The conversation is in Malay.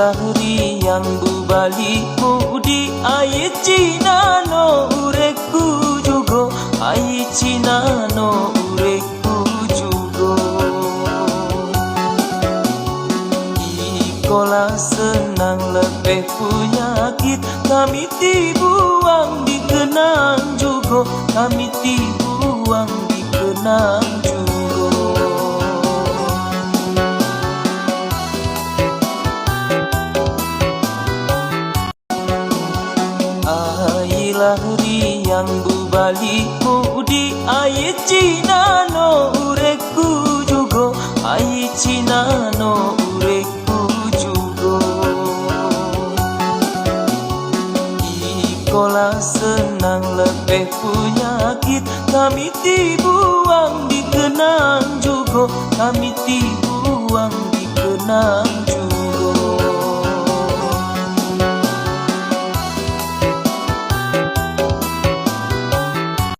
lahari yang berbalik mudi air Cina no ureku juga air Cina no ureku juga Ikolah senang lebih penyakit kami dibuang dikenang juga kami dibuang dikenang juga lahari yang berbalik mudi air Cina no ureku juga air Cina no ureku juga Ikolah senang lebih penyakit kami dibuang dikenang juga kami dibuang dikenang